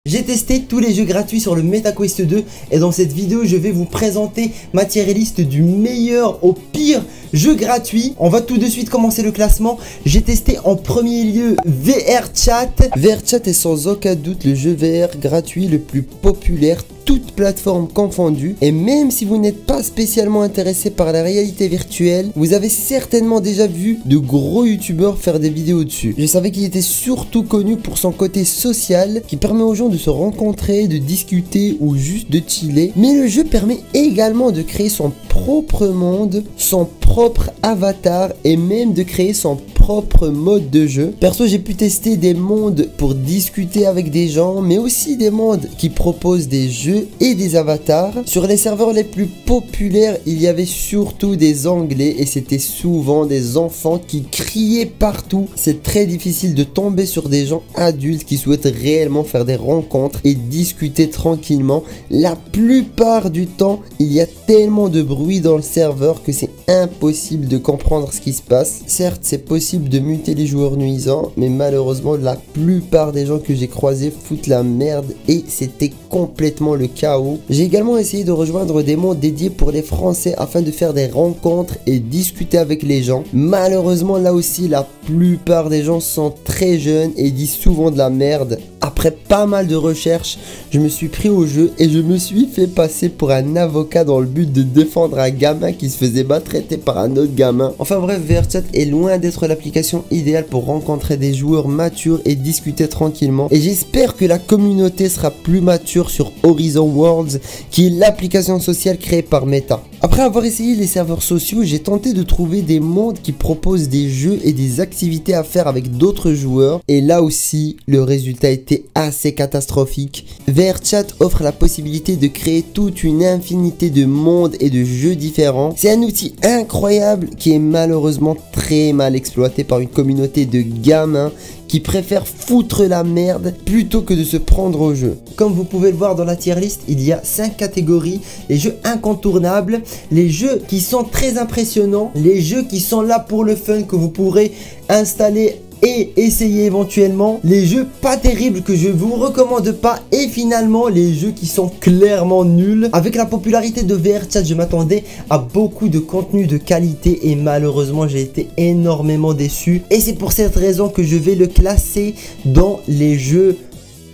J'ai testé tous les jeux gratuits sur le MetaQuest 2 et dans cette vidéo je vais vous présenter ma tier list du meilleur au pire jeu gratuit. On va tout de suite commencer le classement. J'ai testé en premier lieu VRChat. VRChat est sans aucun doute le jeu VR gratuit le plus populaire, toutes plateformes confondues. Et même si vous n'êtes pas spécialement intéressé par la réalité virtuelle, vous avez certainement déjà vu de gros youtubeurs faire des vidéos dessus. Je savais qu'il était surtout connu pour son côté social qui permet aux gens de se rencontrer, de discuter ou juste de chiller. Mais le jeu permet également de créer son propre monde, son propre avatar et même de créer son propre mode de jeu. Perso, j'ai pu tester des mondes pour discuter avec des gens, mais aussi des mondes qui proposent des jeux et des avatars. Sur les serveurs les plus populaires, il y avait surtout des Anglais et c'était souvent des enfants qui criaient partout. C'est très difficile de tomber sur des gens adultes qui souhaitent réellement faire des rencontres et discuter tranquillement. La plupart du temps, il y a tellement de bruit dans le serveur que c'est impossible de comprendre ce qui se passe. Certes, c'est possible de muter les joueurs nuisants, mais malheureusement, la plupart des gens que j'ai croisés foutent la merde et c'était complètement le chaos. J'ai également essayé de rejoindre des mondes dédiés pour les Français afin de faire des rencontres et discuter avec les gens. Malheureusement, là aussi, la plupart des gens sont très jeunes et disent souvent de la merde. Après pas mal de recherches, je me suis pris au jeu et je me suis fait passer pour un avocat dans le but de défendre un gamin qui se faisait maltraiter par un autre gamin. Enfin bref, VRChat est loin d'être l'application idéale pour rencontrer des joueurs matures et discuter tranquillement. Et j'espère que la communauté sera plus mature sur Horizon Worlds, qui est l'application sociale créée par Meta. Après avoir essayé les serveurs sociaux, j'ai tenté de trouver des mondes qui proposent des jeux et des activités à faire avec d'autres joueurs. Et là aussi, le résultat était assez catastrophique. VRChat offre la possibilité de créer toute une infinité de mondes et de jeux différents. C'est un outil incroyable qui est malheureusement très mal exploité par une communauté de gamins qui préfèrent foutre la merde plutôt que de se prendre au jeu. Comme vous pouvez le voir dans la tier list, il y a 5 catégories. Les jeux incontournables, les jeux qui sont très impressionnants, les jeux qui sont là pour le fun que vous pourrez installer et essayer éventuellement, les jeux pas terribles que je vous recommande pas et finalement les jeux qui sont clairement nuls. Avec la popularité de VRChat, je m'attendais à beaucoup de contenu de qualité et malheureusement j'ai été énormément déçu et c'est pour cette raison que je vais le classer dans les jeux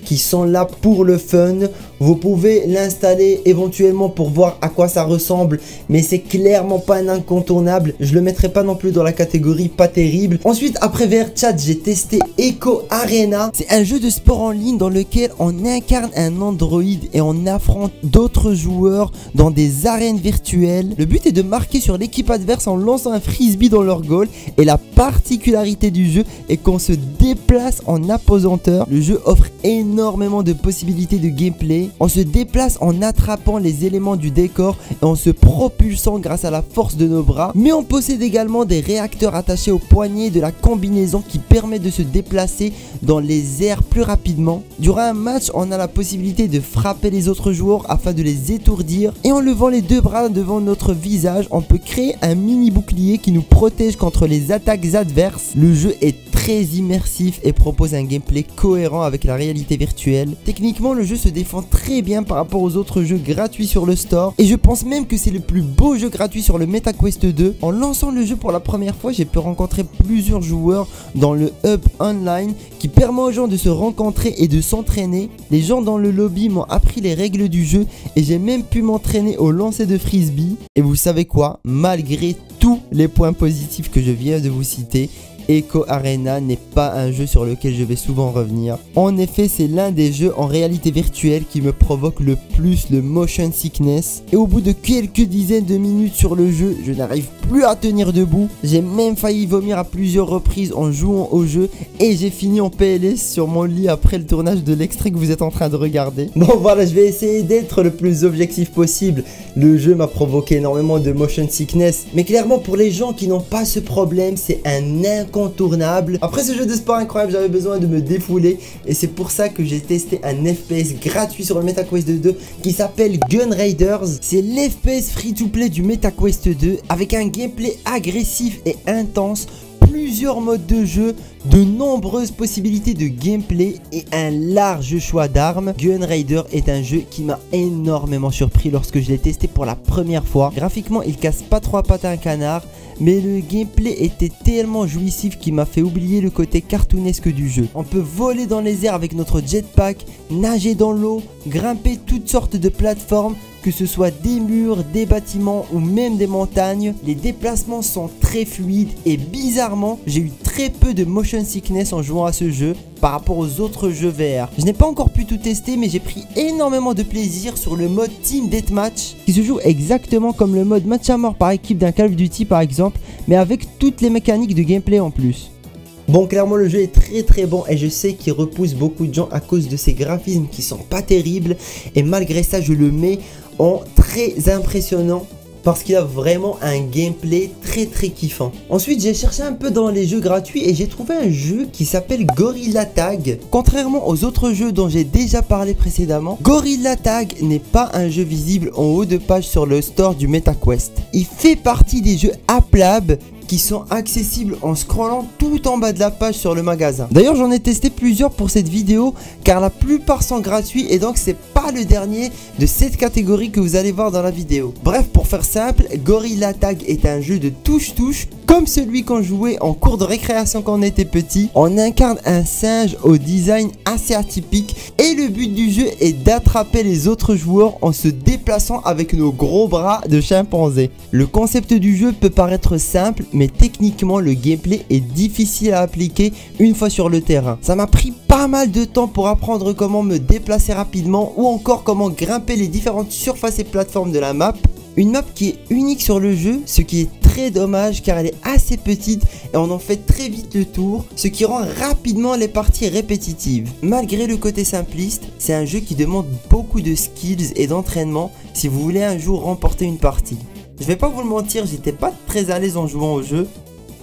qui sont là pour le fun. Vous pouvez l'installer éventuellement pour voir à quoi ça ressemble, mais c'est clairement pas un incontournable. Je le mettrai pas non plus dans la catégorie pas terrible. Ensuite, après VRChat, j'ai testé Echo Arena. C'est un jeu de sport en ligne dans lequel on incarne un androïde et on affronte d'autres joueurs dans des arènes virtuelles. Le but est de marquer sur l'équipe adverse en lançant un frisbee dans leur goal et la particularité du jeu est qu'on se déplace en apesanteur. Le jeu offre énormément de possibilités de gameplay. On se déplace en attrapant les éléments du décor et en se propulsant grâce à la force de nos bras. Mais on possède également des réacteurs attachés au poignet de la combinaison qui permet de se déplacer dans les airs plus rapidement. Durant un match, on a la possibilité de frapper les autres joueurs afin de les étourdir. Et en levant les deux bras devant notre visage, on peut créer un mini bouclier qui nous protège contre les attaques adverses. Le jeu est très immersif et propose un gameplay cohérent avec la réalité virtuelle. Techniquement, le jeu se défend très bien par rapport aux autres jeux gratuits sur le store et je pense même que c'est le plus beau jeu gratuit sur le MetaQuest 2. En lançant le jeu pour la première fois, j'ai pu rencontrer plusieurs joueurs dans le hub online qui permet aux gens de se rencontrer et de s'entraîner. Les gens dans le lobby m'ont appris les règles du jeu et j'ai même pu m'entraîner au lancer de frisbee. Et vous savez quoi, malgré tous les points positifs que je viens de vous citer, Echo Arena n'est pas un jeu sur lequel je vais souvent revenir. En effet, c'est l'un des jeux en réalité virtuelle qui me provoque le plus le motion sickness. Et au bout de quelques dizaines de minutes sur le jeu, je n'arrive plus à tenir debout. J'ai même failli vomir à plusieurs reprises en jouant au jeu et j'ai fini en PLS sur mon lit après le tournage de l'extrait que vous êtes en train de regarder. Bon voilà, je vais essayer d'être le plus objectif possible. Le jeu m'a provoqué énormément de motion sickness, mais clairement pour les gens qui n'ont pas ce problème, c'est un incontournable. Après ce jeu de sport incroyable, j'avais besoin de me défouler et c'est pour ça que j'ai testé un FPS gratuit sur le MetaQuest 2 qui s'appelle Gun Raiders. C'est l'FPS free-to-play du MetaQuest 2 avec un gameplay agressif et intense, plusieurs modes de jeu, de nombreuses possibilités de gameplay et un large choix d'armes, Gun Raider est un jeu qui m'a énormément surpris lorsque je l'ai testé pour la première fois. Graphiquement, il casse pas trois pattes à un canard, mais le gameplay était tellement jouissif qu'il m'a fait oublier le côté cartoonesque du jeu. On peut voler dans les airs avec notre jetpack, nager dans l'eau, grimper toutes sortes de plateformes, que ce soit des murs, des bâtiments ou même des montagnes. Les déplacements sont très fluides et bizarrement, j'ai eu très peu de motion sickness en jouant à ce jeu par rapport aux autres jeux VR. Je n'ai pas encore pu tout tester, mais j'ai pris énormément de plaisir sur le mode Team Deathmatch qui se joue exactement comme le mode match à mort par équipe d'un Call of Duty par exemple, mais avec toutes les mécaniques de gameplay en plus. Bon, clairement le jeu est très bon et je sais qu'il repousse beaucoup de gens à cause de ses graphismes qui sont pas terribles, et malgré ça je le mets en très impressionnant parce qu'il a vraiment un gameplay très kiffant. Ensuite j'ai cherché un peu dans les jeux gratuits et j'ai trouvé un jeu qui s'appelle Gorilla Tag. Contrairement aux autres jeux dont j'ai déjà parlé précédemment, Gorilla Tag n'est pas un jeu visible en haut de page sur le store du MetaQuest. Il fait partie des jeux AppLab qui sont accessibles en scrollant tout en bas de la page sur le magasin. D'ailleurs j'en ai testé plusieurs pour cette vidéo car la plupart sont gratuits et donc c'est pas le dernier de cette catégorie que vous allez voir dans la vidéo. Bref, pour faire simple, Gorilla Tag est un jeu de touche-touche comme celui qu'on jouait en cours de récréation quand on était petit. On incarne un singe au design assez atypique et le but du jeu est d'attraper les autres joueurs en se déplaçant avec nos gros bras de chimpanzé. Le concept du jeu peut paraître simple, mais techniquement le gameplay est difficile à appliquer une fois sur le terrain. Ça m'a pris pas mal de temps pour apprendre comment me déplacer rapidement ou encore comment grimper les différentes surfaces et plateformes de la map. Une map qui est unique sur le jeu, ce qui est très dommage car elle est assez petite et on en fait très vite le tour, ce qui rend rapidement les parties répétitives. Malgré le côté simpliste, c'est un jeu qui demande beaucoup de skills et d'entraînement si vous voulez un jour remporter une partie. Je vais pas vous le mentir, j'étais pas très à l'aise en jouant au jeu.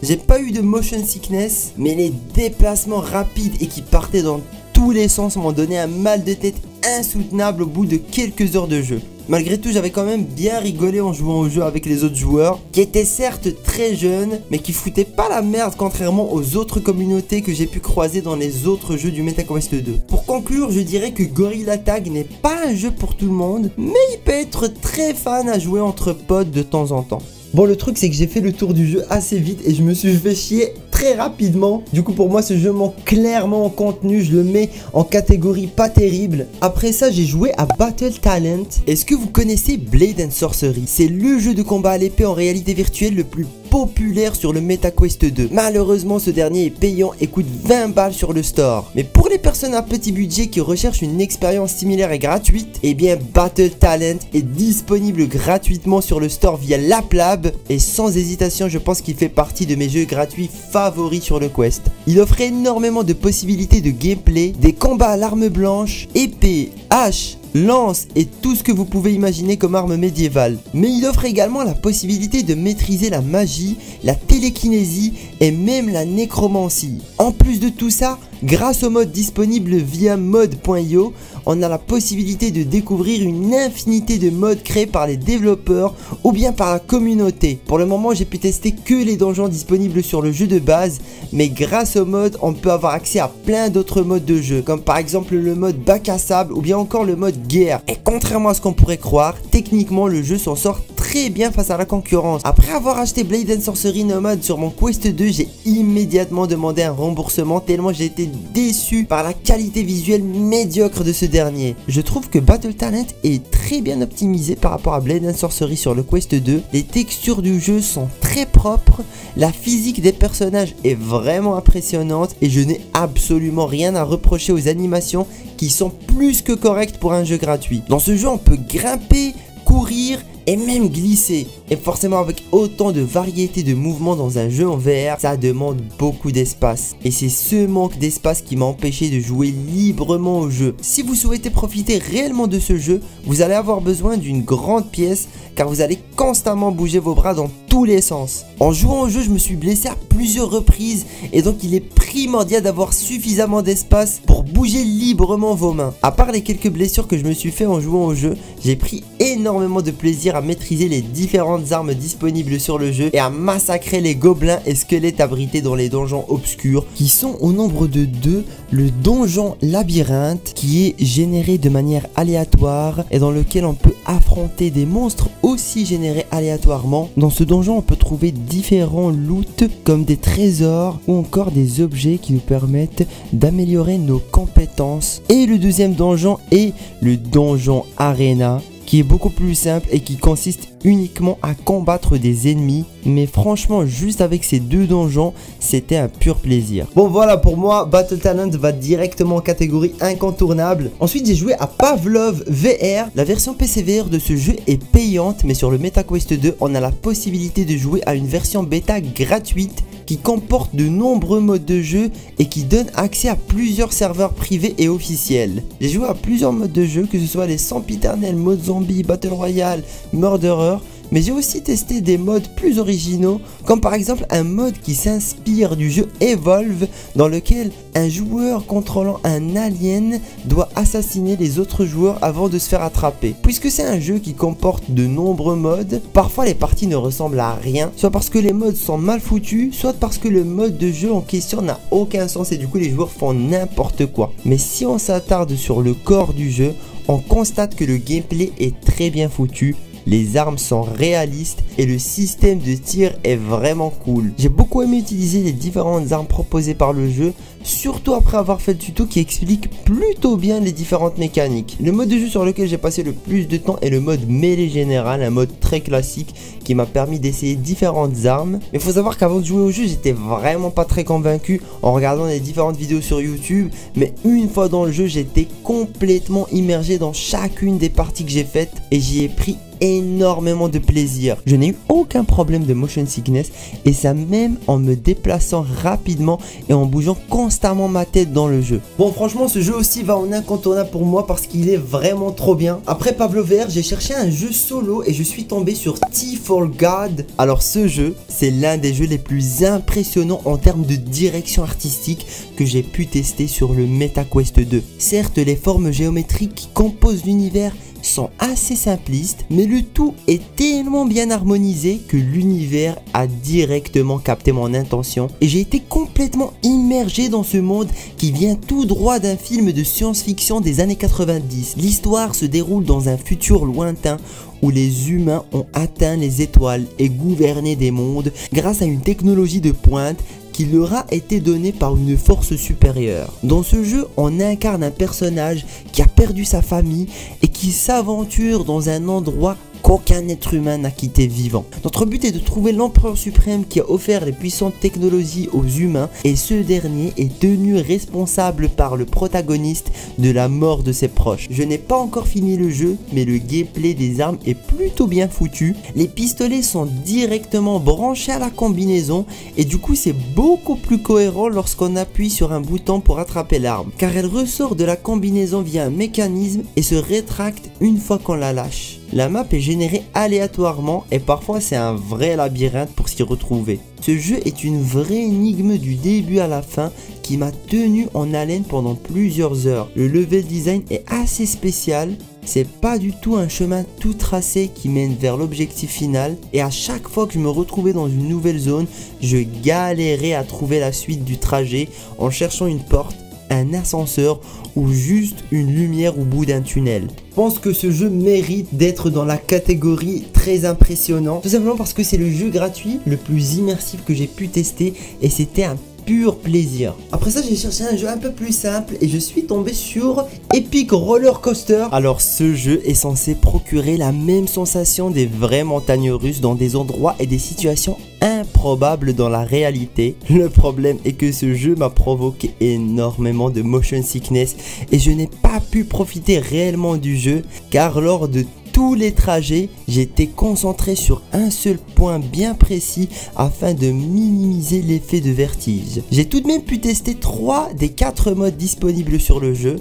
J'ai pas eu de motion sickness, mais les déplacements rapides et qui partaient dans tous les sens m'ont donné un mal de tête insoutenable au bout de quelques heures de jeu. Malgré tout, j'avais quand même bien rigolé en jouant au jeu avec les autres joueurs, qui étaient certes très jeunes, mais qui foutaient pas la merde contrairement aux autres communautés que j'ai pu croiser dans les autres jeux du MetaQuest 2. Pour conclure, je dirais que Gorilla Tag n'est pas un jeu pour tout le monde, mais il peut être très fun à jouer entre potes de temps en temps. Bon, le truc c'est que j'ai fait le tour du jeu assez vite et je me suis fait chier très rapidement. Du coup pour moi ce jeu manque clairement en contenu, je le mets en catégorie pas terrible. Après ça j'ai joué à Battle Talent. Est-ce que vous connaissez Blade and Sorcery? C'est le jeu de combat à l'épée en réalité virtuelle le plus populaire sur le MetaQuest 2. Malheureusement ce dernier est payant et coûte 20 balles sur le store. Mais pour les personnes à petit budget qui recherchent une expérience similaire et gratuite, eh bien Battle Talent est disponible gratuitement sur le store via l'AppLab et sans hésitation je pense qu'il fait partie de mes jeux gratuits favoris sur le Quest. Il offre énormément de possibilités de gameplay, des combats à l'arme blanche, épée, hache, lance et tout ce que vous pouvez imaginer comme arme médiévale. Mais il offre également la possibilité de maîtriser la magie, la télékinésie et même la nécromancie. En plus de tout ça, grâce au mode disponible via mode.io, on a la possibilité de découvrir une infinité de modes créés par les développeurs ou bien par la communauté. Pour le moment, j'ai pu tester que les donjons disponibles sur le jeu de base, mais grâce au mode, on peut avoir accès à plein d'autres modes de jeu, comme par exemple le mode bac à sable ou bien encore le mode guerre. Et contrairement à ce qu'on pourrait croire, techniquement le jeu s'en sort très bien face à la concurrence. Après avoir acheté Blade and Sorcery Nomad sur mon Quest 2, j'ai immédiatement demandé un remboursement tellement j'ai été déçu par la qualité visuelle médiocre de ce dernier. Je trouve que Battle Talent est très bien optimisé par rapport à Blade and Sorcery sur le Quest 2. Les textures du jeu sont très propres, la physique des personnages est vraiment impressionnante et je n'ai absolument rien à reprocher aux animations qui sont plus que correctes pour un jeu gratuit. Dans ce jeu on peut grimper, courir et même glisser. Et forcément avec autant de variété de mouvements dans un jeu en VR, ça demande beaucoup d'espace. Et c'est ce manque d'espace qui m'a empêché de jouer librement au jeu. Si vous souhaitez profiter réellement de ce jeu, vous allez avoir besoin d'une grande pièce car vous allez constamment bouger vos bras dans tous tous les sens. En jouant au jeu, je me suis blessé à plusieurs reprises et donc il est primordial d'avoir suffisamment d'espace pour bouger librement vos mains. À part les quelques blessures que je me suis fait en jouant au jeu, j'ai pris énormément de plaisir à maîtriser les différentes armes disponibles sur le jeu et à massacrer les gobelins et squelettes abrités dans les donjons obscurs qui sont au nombre de 2. Le donjon labyrinthe qui est généré de manière aléatoire et dans lequel on peut affronter des monstres aussi générés aléatoirement. Dans ce donjon on peut trouver différents loots comme des trésors ou encore des objets qui nous permettent d'améliorer nos compétences. Et le deuxième donjon est le donjon arena qui est beaucoup plus simple et qui consiste uniquement à combattre des ennemis. Mais franchement, juste avec ces deux donjons, c'était un pur plaisir. Bon voilà, pour moi, Battle Talent va directement en catégorie incontournable. Ensuite, j'ai joué à Pavlov VR. La version PC VR de ce jeu est payante, mais sur le MetaQuest 2, on a la possibilité de jouer à une version bêta gratuite qui comporte de nombreux modes de jeu et qui donne accès à plusieurs serveurs privés et officiels. J'ai joué à plusieurs modes de jeu, que ce soit les sempiternels, mode zombie, battle royale, murderer, mais j'ai aussi testé des modes plus originaux, comme par exemple un mode qui s'inspire du jeu Evolve, dans lequel un joueur contrôlant un alien doit assassiner les autres joueurs avant de se faire attraper. Puisque c'est un jeu qui comporte de nombreux modes, parfois les parties ne ressemblent à rien, soit parce que les modes sont mal foutus, soit parce que le mode de jeu en question n'a aucun sens et du coup les joueurs font n'importe quoi. Mais si on s'attarde sur le corps du jeu, on constate que le gameplay est très bien foutu. Les armes sont réalistes et le système de tir est vraiment cool. J'ai beaucoup aimé utiliser les différentes armes proposées par le jeu, surtout après avoir fait le tuto qui explique plutôt bien les différentes mécaniques. Le mode de jeu sur lequel j'ai passé le plus de temps est le mode mêlée générale, un mode très classique qui m'a permis d'essayer différentes armes. Mais il faut savoir qu'avant de jouer au jeu, j'étais vraiment pas très convaincu en regardant les différentes vidéos sur YouTube. Mais une fois dans le jeu, j'étais complètement immergé dans chacune des parties que j'ai faites et j'y ai pris énormément de plaisir. Je n'ai eu aucun problème de motion sickness et ça même en me déplaçant rapidement et en bougeant constamment ma tête dans le jeu. Bon franchement ce jeu aussi va en incontournable pour moi parce qu'il est vraiment trop bien. Après Pavlov VR j'ai cherché un jeu solo et je suis tombé sur T for God. Alors ce jeu c'est l'un des jeux les plus impressionnants en termes de direction artistique que j'ai pu tester sur le MetaQuest 2. Certes les formes géométriques qui composent l'univers sont assez simplistes, mais le tout est tellement bien harmonisé que l'univers a directement capté mon intention et j'ai été complètement immergé dans ce monde qui vient tout droit d'un film de science-fiction des années 90. L'histoire se déroule dans un futur lointain où les humains ont atteint les étoiles et gouverné des mondes grâce à une technologie de pointe qui leur a été donné par une force supérieure. Dans ce jeu, on incarne un personnage qui a perdu sa famille et qui s'aventure dans un endroit qu'aucun être humain n'a quitté vivant. Notre but est de trouver l'empereur suprême qui a offert les puissantes technologies aux humains et ce dernier est tenu responsable par le protagoniste de la mort de ses proches. Je n'ai pas encore fini le jeu, mais le gameplay des armes est plutôt bien foutu. Les pistolets sont directement branchés à la combinaison et du coup c'est beaucoup plus cohérent lorsqu'on appuie sur un bouton pour attraper l'arme, car elle ressort de la combinaison via un mécanisme et se rétracte une fois qu'on la lâche. La map est générée aléatoirement et parfois c'est un vrai labyrinthe pour s'y retrouver. Ce jeu est une vraie énigme du début à la fin qui m'a tenu en haleine pendant plusieurs heures. Le level design est assez spécial. C'est pas du tout un chemin tout tracé qui mène vers l'objectif final et à chaque fois que je me retrouvais dans une nouvelle zone, je galérais à trouver la suite du trajet en cherchant une porte, un ascenseur ou juste une lumière au bout d'un tunnel. Je pense que ce jeu mérite d'être dans la catégorie très impressionnant, tout simplement parce que c'est le jeu gratuit le plus immersif que j'ai pu tester et c'était un pur plaisir. Après ça j'ai cherché un jeu un peu plus simple et je suis tombé sur Epic Roller Coaster. Alors ce jeu est censé procurer la même sensation des vraies montagnes russes dans des endroits et des situations improbables dans la réalité. Le problème est que ce jeu m'a provoqué énormément de motion sickness et je n'ai pas pu profiter réellement du jeu car lors de tous les trajets, j'étais concentré sur un seul point bien précis afin de minimiser l'effet de vertige. J'ai tout de même pu tester 3 des 4 modes disponibles sur le jeu.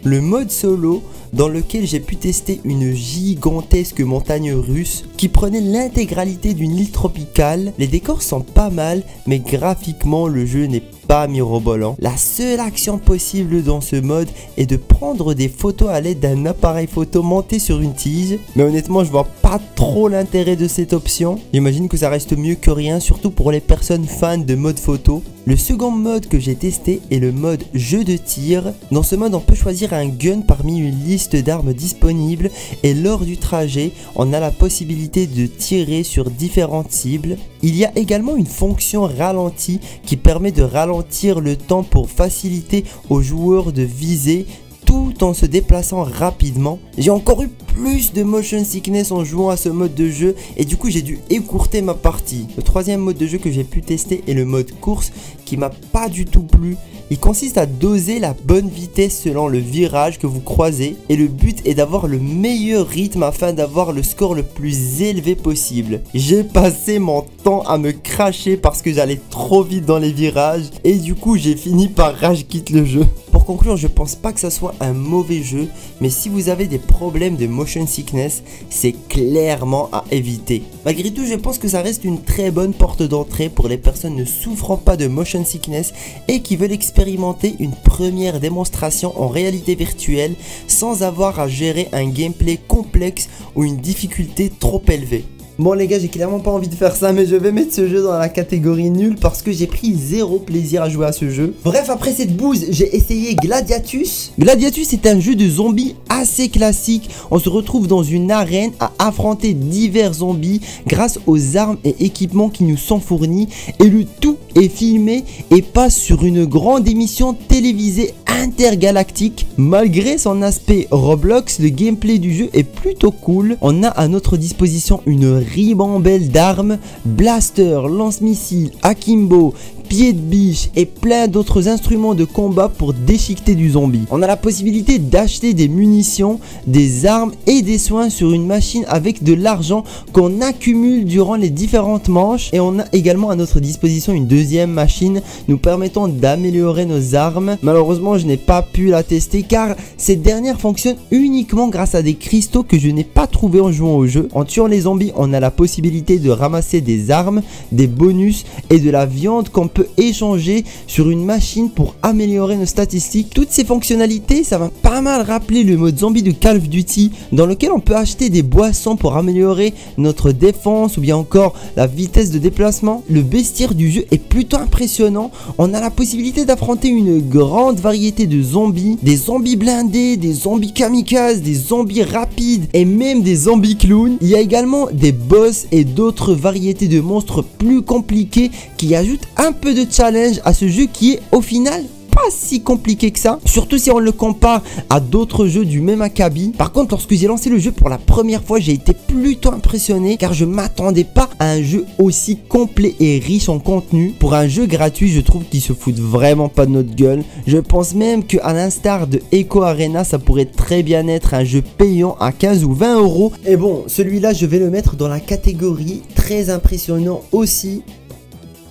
le mode solo dans lequel j'ai pu tester une gigantesque montagne russe qui prenait l'intégralité d'une île tropicale. Les décors sont pas mal, mais graphiquement le jeu n'est pas mirobolant. La seule action possible dans ce mode est de prendre des photos à l'aide d'un appareil photo monté sur une tige, mais honnêtement je vois pas trop l'intérêt de cette option. J'imagine que ça reste mieux que rien, surtout pour les personnes fans de mode photo. Le second mode que j'ai testé est le mode jeu de tir. Dans ce mode on peut choisir un gun parmi une liste d'armes disponibles et lors du trajet on a la possibilité de tirer sur différentes cibles. Il y a également une fonction ralenti qui permet de ralentir le temps pour faciliter aux joueurs de viser tout en se déplaçant rapidement. J'ai encore eu plus de motion sickness en jouant à ce mode de jeu et du coup j'ai dû écourter ma partie. Le troisième mode de jeu que j'ai pu tester est le mode course qui m'a pas du tout plu. Il consiste à doser la bonne vitesse selon le virage que vous croisez et le but est d'avoir le meilleur rythme afin d'avoir le score le plus élevé possible. J'ai passé mon temps à me cracher parce que j'allais trop vite dans les virages et du coup j'ai fini par rage quitte le jeu. Pour conclure, je pense pas que ça soit un mauvais jeu, mais si vous avez des problèmes de motion sickness, c'est clairement à éviter. Malgré tout, je pense que ça reste une très bonne porte d'entrée pour les personnes ne souffrant pas de motion sickness et qui veulent expérimenter une première démonstration en réalité virtuelle sans avoir à gérer un gameplay complexe ou une difficulté trop élevée. Bon les gars, j'ai clairement pas envie de faire ça, mais je vais mettre ce jeu dans la catégorie nulle parce que j'ai pris zéro plaisir à jouer à ce jeu. Bref, après cette bouse, j'ai essayé Gladiatus. Gladiatus est un jeu de zombies assez classique. On se retrouve dans une arène à affronter divers zombies grâce aux armes et équipements qui nous sont fournis. Et le tout est filmé et passe sur une grande émission télévisée intergalactique. Malgré son aspect Roblox, le gameplay du jeu est plutôt cool. On a à notre disposition une ribambelle d'armes, blaster, lance-missiles, akimbo, pied de biche et plein d'autres instruments de combat pour déchiqueter du zombie. On a la possibilité d'acheter des munitions, des armes et des soins sur une machine avec de l'argent qu'on accumule durant les différentes manches. Et on a également à notre disposition une deuxième machine nous permettant d'améliorer nos armes. Malheureusement, je n'ai pas pu la tester car cette dernière fonctionne uniquement grâce à des cristaux que je n'ai pas trouvé en jouant au jeu. En tuant les zombies, on a la possibilité de ramasser des armes, des bonus et de la viande qu'on peut échanger sur une machine pour améliorer nos statistiques. Toutes ces fonctionnalités, ça m'a pas mal rappelé le mode zombie de Call of Duty dans lequel on peut acheter des boissons pour améliorer notre défense ou bien encore la vitesse de déplacement. Le bestiaire du jeu est plutôt impressionnant. On a la possibilité d'affronter une grande variété de zombies, des zombies blindés, des zombies kamikazes, des zombies rapides et même des zombies clowns. Il y a également des boss et d'autres variétés de monstres plus compliqués qui ajoutent un peu de challenge à ce jeu qui est au final pas si compliqué que ça, surtout si on le compare à d'autres jeux du même acabit. Par contre, lorsque j'ai lancé le jeu pour la première fois, j'ai été plutôt impressionné car je m'attendais pas à un jeu aussi complet et riche en contenu. Pour un jeu gratuit, je trouve qu'ils se foutent vraiment pas de notre gueule. Je pense même qu'à l'instar de Echo Arena, ça pourrait très bien être un jeu payant à 15 ou 20 euros. Et bon, celui-là, je vais le mettre dans la catégorie très impressionnant aussi.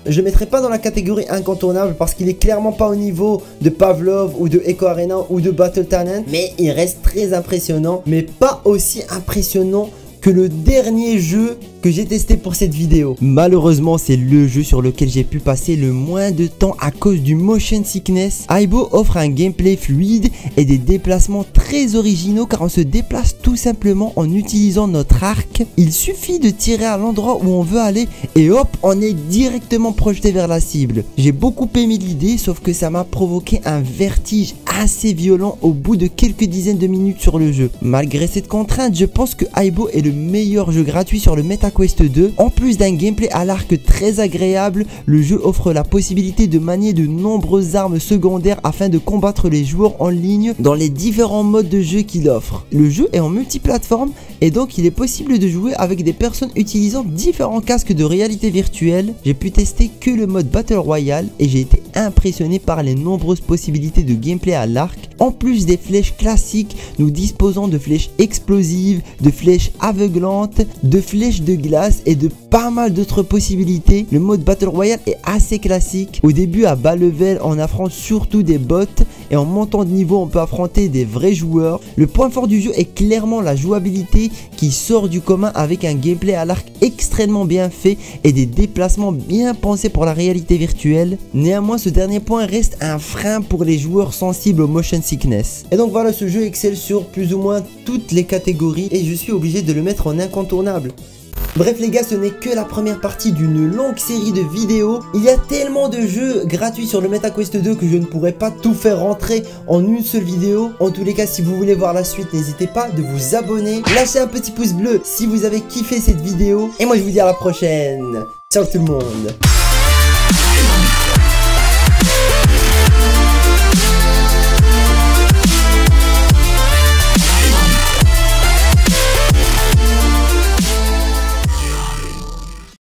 Je ne mettrai pas dans la catégorie incontournable parce qu'il est clairement pas au niveau de Pavlov ou de Echo Arena ou de Battle Talent, mais il reste très impressionnant, mais pas aussi impressionnant que le dernier jeu que j'ai testé pour cette vidéo. Malheureusement, c'est le jeu sur lequel j'ai pu passer le moins de temps à cause du motion sickness. Aibo offre un gameplay fluide et des déplacements très originaux car on se déplace tout simplement en utilisant notre arc. Il suffit de tirer à l'endroit où on veut aller et hop, on est directement projeté vers la cible. J'ai beaucoup aimé l'idée, sauf que ça m'a provoqué un vertige assez violent au bout de quelques dizaines de minutes sur le jeu. Malgré cette contrainte, je pense que Aibo est le meilleur jeu gratuit sur le MetaQuest 2. En plus d'un gameplay à l'arc très agréable, le jeu offre la possibilité de manier de nombreuses armes secondaires afin de combattre les joueurs en ligne dans les différents modes de jeu qu'il offre. Le jeu est en multiplateforme et donc il est possible de jouer avec des personnes utilisant différents casques de réalité virtuelle. J'ai pu tester que le mode Battle Royale et j'ai été impressionné par les nombreuses possibilités de gameplay à l'arc. En plus des flèches classiques, nous disposons de flèches explosives, de flèches aveuglantes, de flèches de glace et de pas mal d'autres possibilités. Le mode Battle Royale est assez classique. Au début à bas level, on affronte surtout des bots et en montant de niveau on peut affronter des vrais joueurs. Le point fort du jeu est clairement la jouabilité qui sort du commun avec un gameplay à l'arc extrêmement bien fait et des déplacements bien pensés pour la réalité virtuelle. Néanmoins ce dernier point reste un frein pour les joueurs sensibles au motion sickness. Et donc voilà, ce jeu excelle sur plus ou moins toutes les catégories et je suis obligé de le mettre en incontournable. Bref les gars, ce n'est que la première partie d'une longue série de vidéos. Il y a tellement de jeux gratuits sur le MetaQuest 2 que je ne pourrais pas tout faire rentrer en une seule vidéo. En tous les cas, si vous voulez voir la suite, n'hésitez pas de vous abonner. Lâchez un petit pouce bleu si vous avez kiffé cette vidéo. Et moi je vous dis à la prochaine. Ciao tout le monde.